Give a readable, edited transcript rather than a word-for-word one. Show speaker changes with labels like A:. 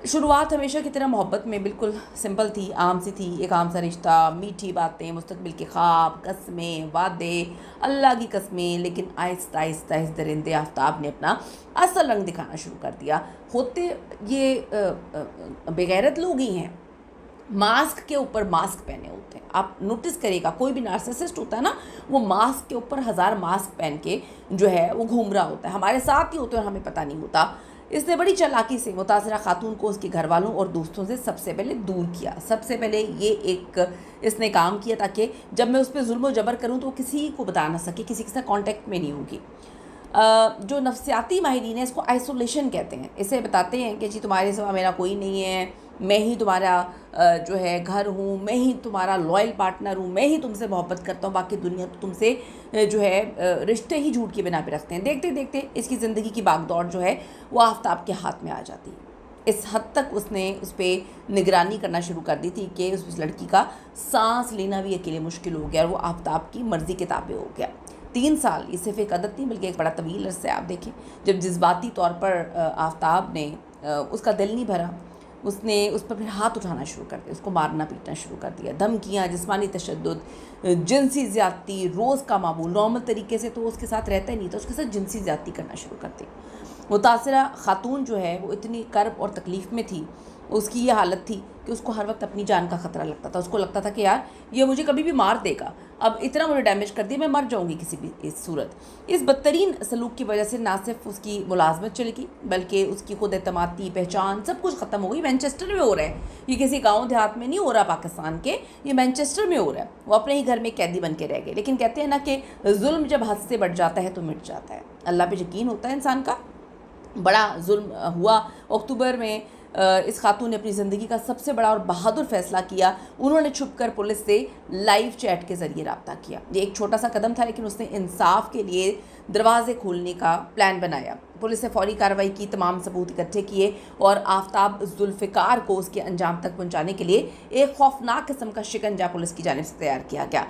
A: शुरुआत हमेशा की तरह मोहब्बत में बिल्कुल सिंपल थी, आम सी थी, एक आम सा रिश्ता, मीठी बातें, मुस्तकबिल के ख्वाब, कस्में, वादे, अल्लाह की कस्में। लेकिन आहिस्ता आहिस्ता इस दरिंदे आफ्ताब ने अपना असल रंग दिखाना शुरू कर दिया। होते ये बेगैरत लोग ही हैं, मास्क के ऊपर मास्क पहने होते हैं। आप नोटिस करिएगा, कोई भी नार्सिसिस्ट होता है ना, वो मास्क के ऊपर 1000 मास्क पहन के जो है वो घूम रहा होता है, हमारे साथ ही होते हैं और हमें पता नहीं होता। इसने बड़ी चालाकी से मुतासरा खातून को उसके घर वालों और दोस्तों से सबसे पहले दूर किया। सबसे पहले ये एक इसने काम किया ताकि जब मैं उस पर जुल्म जबर करूँ तो वो किसी को बता ना सके, किसी के साथ कॉन्टेक्ट में नहीं होगी। जो नफ्सियाती माहिरीन है इसको आइसोलेशन कहते हैं। इसे बताते हैं कि जी तुम्हारे सिवा मेरा कोई नहीं है, मैं ही तुम्हारा जो है घर हूँ, मैं ही तुम्हारा लॉयल पार्टनर हूँ, मैं ही तुमसे मोहब्बत करता हूँ, बाकी दुनिया तो तुमसे जो है रिश्ते ही झूठ के बिना पे रखते हैं। देखते देखते इसकी ज़िंदगी की बागदौड़ जो है वो आफ्ताब के हाथ में आ जाती है। इस हद तक उसने उस पर निगरानी करना शुरू कर दी थी कि उस लड़की का सांस लेना भी अकेले मुश्किल हो गया और वो आफ्ताब की मर्ज़ी के ताबे हो गया। 3 साल ये सिर्फ एक अदद नहीं बल्कि एक बड़ा तवील अरसे। आप देखें, जब जज्बाती तौर पर आफ्ताब ने उसका दिल नहीं भरा, उसने उस पर फिर हाथ उठाना शुरू कर दिया, उसको मारना पीटना शुरू कर दिया, धमकियाँ, जिस्मानी तशद्दुद, जिनसी ज़्यादती, रोज़ का मामूल। नॉर्मल तरीके से तो उसके साथ रहता ही नहीं था, उसके साथ जिनसी ज़्यादती करना शुरू कर दी। मुतासरा खातून जो है वो इतनी कर्ब और तकलीफ़ में थी, उसकी ये हालत थी कि उसको हर वक्त अपनी जान का ख़तरा लगता था। उसको लगता था कि यार ये मुझे कभी भी मार देगा, अब इतना मुझे डैमेज कर दिया, मैं मर जाऊंगी किसी भी इस सूरत। इस बदतरीन सलूक की वजह से ना सिर्फ उसकी मुलाजमत चली गई बल्कि उसकी खुद एतमादी, पहचान, सब कुछ ख़त्म हो गई। मैनचेस्टर में हो रहा है ये, किसी गाँव देहात में नहीं हो रहा पाकिस्तान के, ये मैनचेस्टर में हो रहा है। वो अपने ही घर में कैदी बन के रह गए। लेकिन कहते हैं ना कि जुल्म जब हद से बढ़ जाता है तो मिट जाता है। अल्लाह पे यकीन होता है इंसान का। बड़ा जुल्म हुआ अक्टूबर में। इस खातून ने अपनी ज़िंदगी का सबसे बड़ा और बहादुर फैसला किया। उन्होंने छुपकर पुलिस से लाइव चैट के ज़रिए रब्ता किया। ये एक छोटा सा कदम था लेकिन उसने इंसाफ के लिए दरवाज़े खोलने का प्लान बनाया। पुलिस ने फौरी कार्रवाई की, तमाम सबूत इकट्ठे किए और आफ्ताब जुल्फ़िकार को उसके अंजाम तक पहुंचाने के लिए एक खौफनाक किस्म का शिकंजा पुलिस की जानिब से तैयार किया गया।